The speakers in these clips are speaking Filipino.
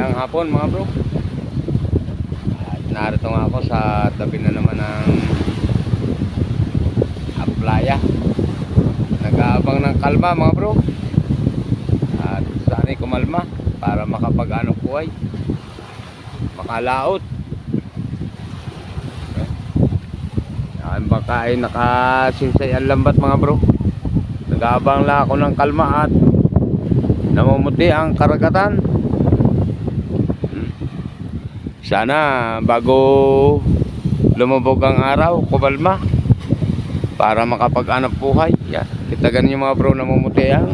Magandang hapon mga bro. At narito nga ako sa tabi na naman ng playa. Nag-aabang ng kalma mga bro. At sana'y kumalma para makapag-anong buhay, makalaot. Ang baka ay nakasinsay ang lambat mga bro. Nag-aabang lang ako ng kalma at namumuti ang karagatan. Sana bago lumubog ang araw, kumalma para makapag-anap buhay. Yan. Kita ganyan yung mga bro namumuti yan.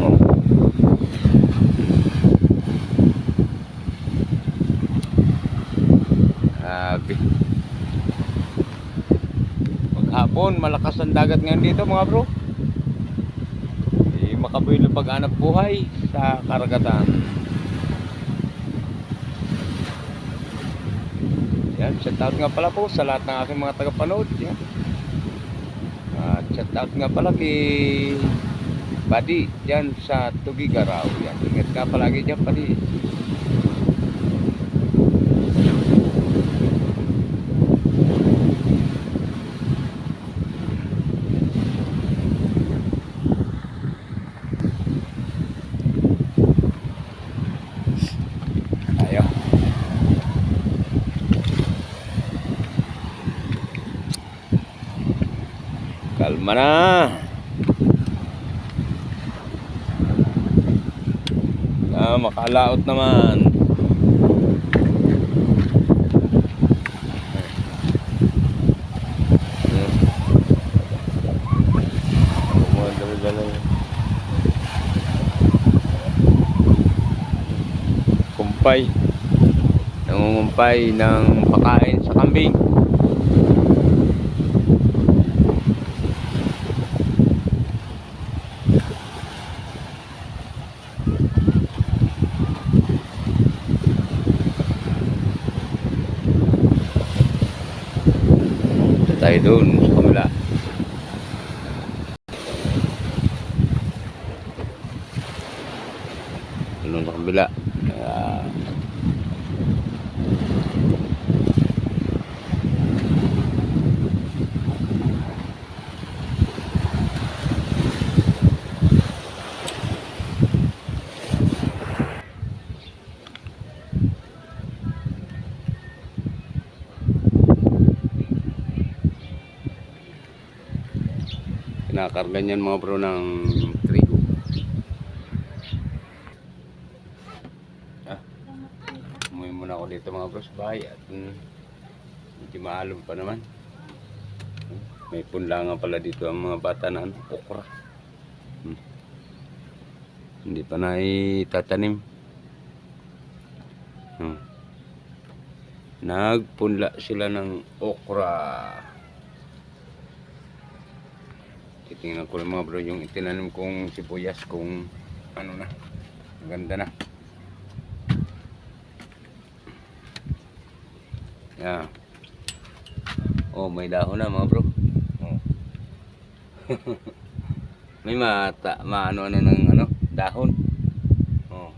Maghapon, malakas ang dagat ngayon dito mga bro. Makabuhay na pag-anap buhay sa karagatan. Yan, shout out nga pala po sa lahat ng aking mga tagapanood. Yan. At shout out nga pala kay Buddy dyan sa Tugigaraw. Yan, ingat ka palagi dyan, Buddy. Kalma na. Makalaot naman. Kumpay. Nangungumpay ng pakain sa kambing. Tayo doon sa kabila. Doon sa kabila. Kinakarga niyan mga bro ng trigo. Umuwi muna ako dito mga bro sa bahay at medyo maalom pa naman. May punlangan pala dito ang mga bata na okra. Hindi pa na itatanim. Nagpunla sila ng okra. Titingnan ko lang mga bro yung itinanim kong sibuyas kung ano na, maganda na. Yeah. Oh, may dahon na mga bro. Oh. May maano ng ano, dahon. Oh.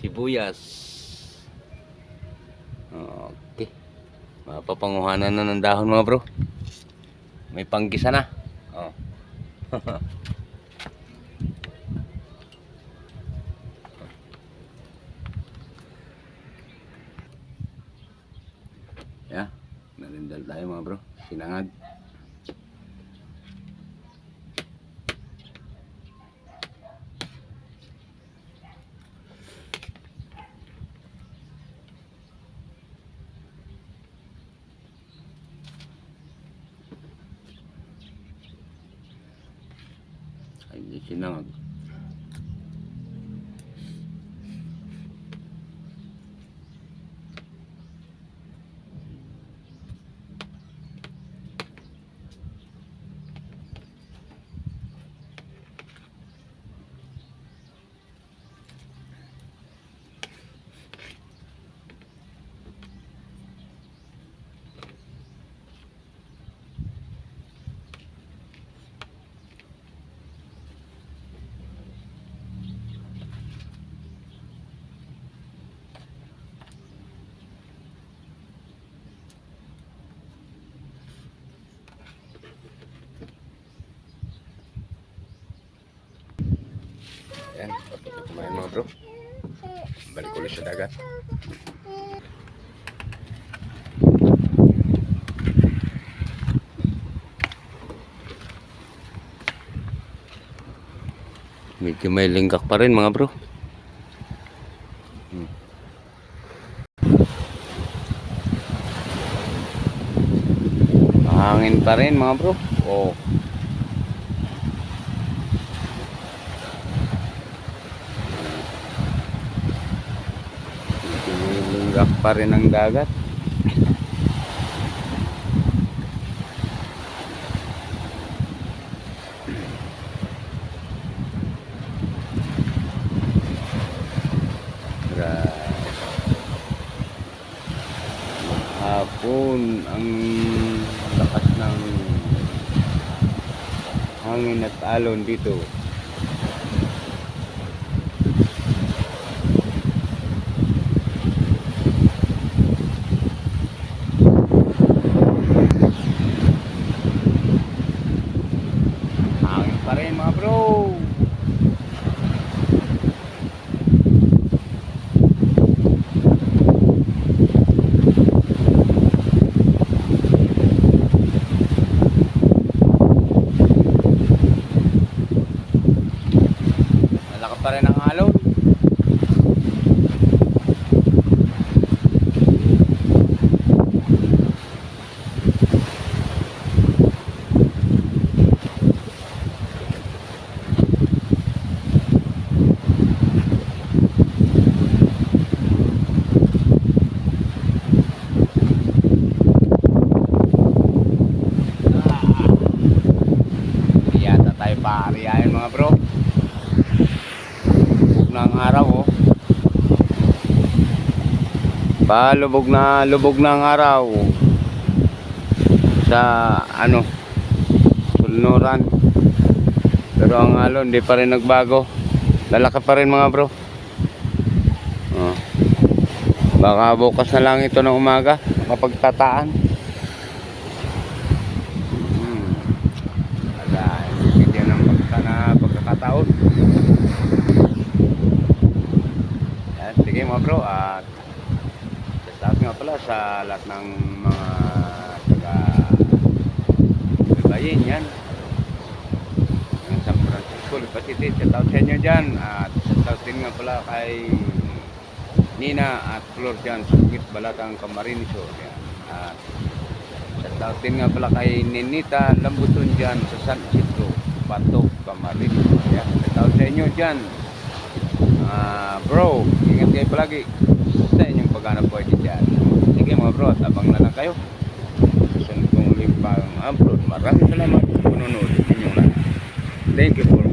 Sibuyas. Okay. Mapapanguhanan na ng dahon mga bro. May panggisa na. Oh. Yeah, narindal tayo mga bro. Sinangag. Ay, sinangag. Yan, papunta kumain mga bro. Balik ulit sa dagat. Medyo may linggak pa rin mga bro. Hangin pa rin mga bro. Oh. Medyo may linggak pa rin ang dagat. Hapon ang lakas ng hangin at alon dito. Hangin pa rin mga bro. Pa rin ang alon. Yata tayo paariyahin mga bro. Ng araw oh. Lubog na ang araw sa ano sulnuran, pero ang alon hindi pa rin nagbago, lalaki pa rin mga bro. Oh. Baka bukas na lang ito ng umaga mapagtataan. Hindi ng pagkakataon. Sige mga bro, at shout nga pala sa lahat ng mga taga-Bayin yan ng San Francisco, Lipa City. Shout out sa inyo dyan, at shout out din nga pala kay Nina at Flor dyan sa Bukit Balatang, Camarines Sur. At shout out din nga pala kay Ninita Lambuton dyan sa San Isidro, Batok, Camarines Sur. Shout out sa inyo dyan. Bro, ingat kayo palagi sa inyong paghanap buhay dyan. Sige mga bro, at abang na lang kayo sa kong uling pang upload. Maraming salamat sa panonood ninyong lahat. Thank you for